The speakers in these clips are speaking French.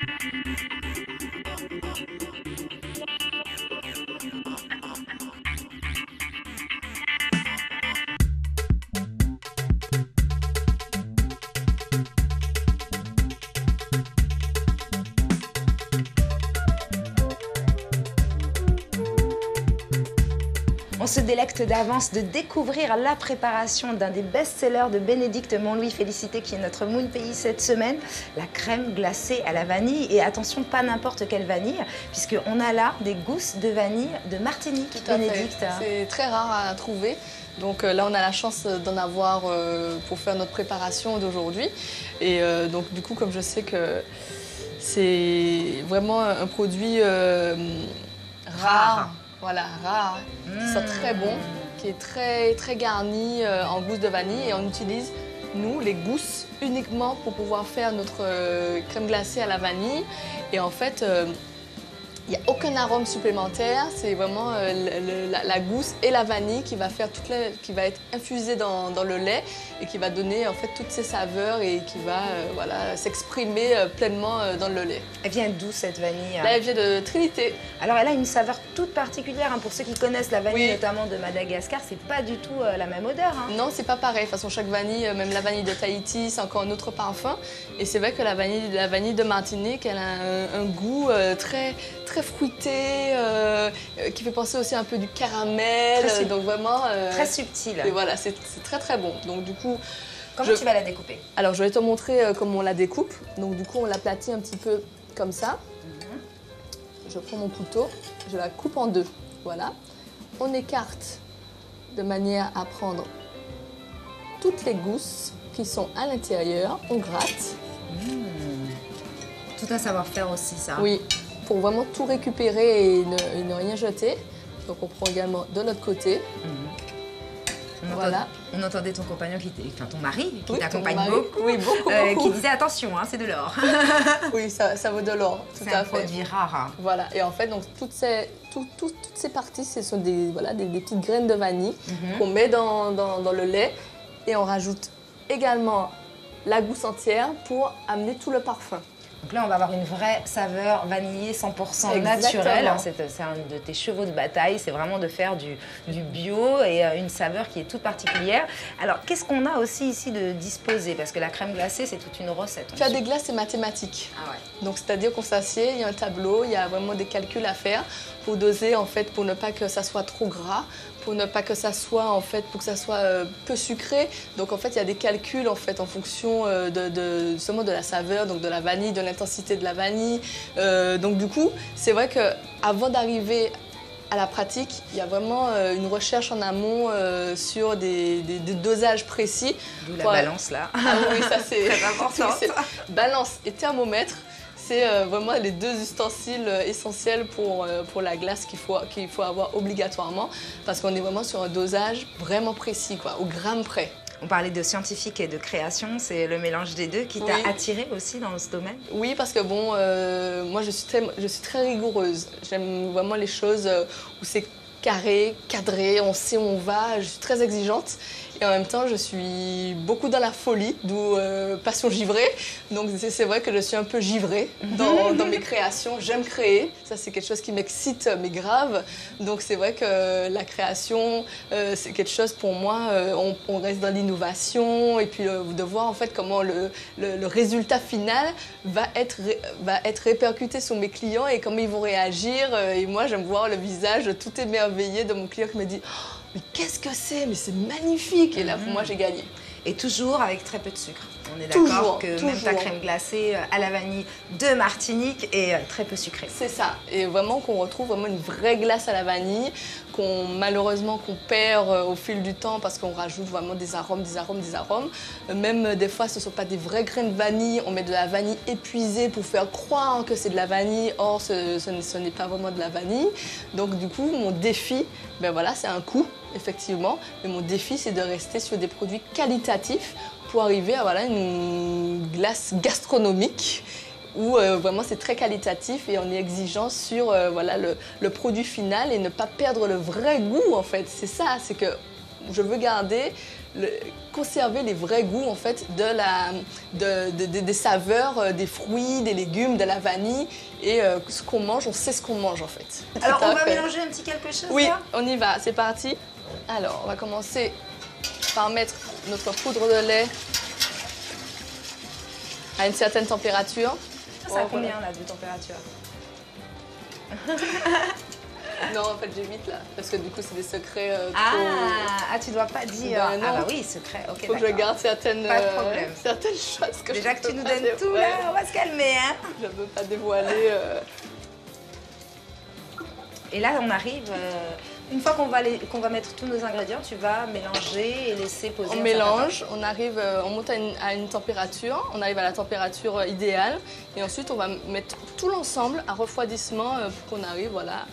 On se délecte d'avance de découvrir la préparation d'un des best-sellers de Bénédicte Montlouis Félicité, qui est notre Moon Pays cette semaine, la crème glacée à la vanille. Et attention, pas n'importe quelle vanille, puisqu'on a là des gousses de vanille de Martinique, Tout à Bénédicte. C'est très rare à trouver. Donc là, on a la chance d'en avoir pour faire notre préparation d'aujourd'hui. Et donc du coup, comme je sais que c'est vraiment un produit rare. Voilà, rare, qui sent très bon, qui est très garni en gousse de vanille. Et on utilise, nous, les gousses uniquement pour pouvoir faire notre crème glacée à la vanille. Et en fait, il n'y a aucun arôme supplémentaire. C'est vraiment la gousse et la vanille qui va faire qui va être infusée dans le lait et qui va donner en fait toutes ces saveurs et qui va voilà, s'exprimer pleinement dans le lait. Elle vient d'où cette vanille? Là, elle vient de Trinité. Alors elle a une saveur toute particulière, hein. Pour ceux qui connaissent la vanille, Oui. notamment de Madagascar, c'est pas du tout la même odeur, hein. Non, c'est pas pareil. De toute façon, chaque vanille, même la vanille de Tahiti, c'est encore un autre parfum. Et c'est vrai que la vanille de Martinique, elle a un goût très fruité, qui fait penser aussi un peu du caramel. Donc vraiment... très subtil. Et voilà, c'est très bon. Donc du coup... Comment tu vas la découper? Alors, je vais te montrer comment on la découpe. Donc du coup, on l'aplatit un petit peu comme ça. Je prends mon couteau, je la coupe en deux. Voilà. On écarte de manière à prendre toutes les gousses qui sont à l'intérieur. On gratte. Tout un savoir-faire aussi, ça. Oui, pour vraiment tout récupérer et ne rien jeter. Donc on prend également de l'autre côté. Voilà. On entendait ton compagnon, enfin ton mari, qui Oui, t'accompagne mon mari. beaucoup, Oui, beaucoup. qui disait attention, hein, c'est de l'or. Oui, ça vaut de l'or, tout C'est à un fait. produit rare, hein. Voilà, et en fait, donc, toutes ces parties, ce sont des petites graines de vanille qu'on met dans le lait et on rajoute également la gousse entière pour amener tout le parfum. Donc là, on va avoir une vraie saveur vanillée 100% Exactement. naturelle. C'est un de tes chevaux de bataille, c'est vraiment de faire du bio et une saveur qui est toute particulière. Alors, qu'est-ce qu'on a aussi ici de disposé? Parce que la crème glacée, c'est toute une recette. Faire des glaces, c'est mathématique. Ah ouais. Donc, c'est-à-dire qu'on s'assied, il y a un tableau, il y a vraiment des calculs à faire pour doser, en fait, pour ne pas que ça soit trop gras, pour ne pas que ça soit, en fait, pour que ça soit peu sucré. Donc, en fait, il y a des calculs, en fait, en fonction seulement de la saveur, donc de la vanille, de l'intensité de la vanille. Donc, du coup, c'est vrai qu'avant d'arriver à la pratique, il y a vraiment une recherche en amont sur des dosages précis. D'où la balance, là. Ah oui, ça c'est très important. Balance et thermomètre. C'est vraiment les deux ustensiles essentiels pour la glace qu'il faut avoir obligatoirement parce qu'on est vraiment sur un dosage vraiment précis, quoi, au gramme près. On parlait de scientifique et de création, c'est le mélange des deux qui t'a attiré aussi dans ce domaine? Oui, parce que bon, moi je suis très rigoureuse. J'aime vraiment les choses où c'est carré, cadré, on sait où on va. Je suis très exigeante et en même temps je suis beaucoup dans la folie, d'où passion givrée. Donc c'est vrai que je suis un peu givrée dans mes créations. J'aime créer, ça c'est quelque chose qui m'excite mais grave. Donc c'est vrai que la création c'est quelque chose pour moi, on reste dans l'innovation et puis de voir en fait comment le résultat final va être répercuté sur mes clients et comment ils vont réagir. Et moi j'aime voir le visage tout émerveillé de mon client qui me dit oh, mais qu'est-ce que c'est? Mais c'est magnifique! Et là, pour moi, j'ai gagné. Et toujours avec très peu de sucre. On est d'accord que même ta crème glacée à la vanille de Martinique est très peu sucrée. C'est ça. Et vraiment qu'on retrouve vraiment une vraie glace à la vanille, malheureusement qu'on perd au fil du temps parce qu'on rajoute vraiment des arômes. Même des fois, ce ne sont pas des vrais grains de vanille. On met de la vanille épuisée pour faire croire que c'est de la vanille. Or, ce n'est pas vraiment de la vanille. Donc du coup, mon défi, ben voilà, c'est un coût, effectivement. Mais mon défi, c'est de rester sur des produits qualitatifs pour arriver à voilà, une glace gastronomique où vraiment c'est très qualitatif et on est exigeant sur voilà, le produit final et ne pas perdre le vrai goût en fait. C'est ça, c'est que je veux garder, conserver les vrais goûts en fait des saveurs, des fruits, des légumes, de la vanille et ce qu'on mange, on sait ce qu'on mange en fait. Alors on va mélanger un petit quelque chose Oui, là? on y va, c'est parti. Alors, on va commencer par mettre notre poudre de lait à une certaine température. Ça a combien là de température? Non, en fait, j'évite là, parce que du coup, c'est des secrets tu dois pas dire. Ben, non. Ah bah oui, secret, ok. Faut que je garde certaines choses que Déjà je que tu peux nous pas donnes tout là, on va se calmer, hein. Je ne veux pas dévoiler. Et là, on arrive, une fois qu'on va mettre tous nos ingrédients, tu vas mélanger et laisser poser. On mélange, on arrive, on monte à une température, on arrive à la température idéale et ensuite on va mettre tout l'ensemble à refroidissement pour qu'on arrive voilà,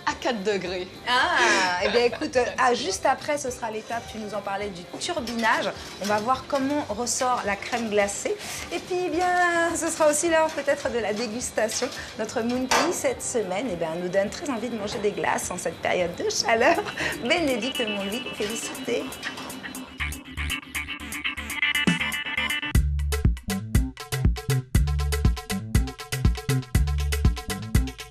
à 4 degrés. Ah, et bien écoute, juste après, ce sera l'étape, tu nous en parlais, du turbinage. On va voir comment ressort la crème glacée. Et puis, eh bien, ce sera aussi l'heure peut-être de la dégustation. Notre Moon Pays, cette semaine, eh bien, nous donne très envie de manger des glaces en cette période de chaleur. Bénédicte Monlouis, félicité.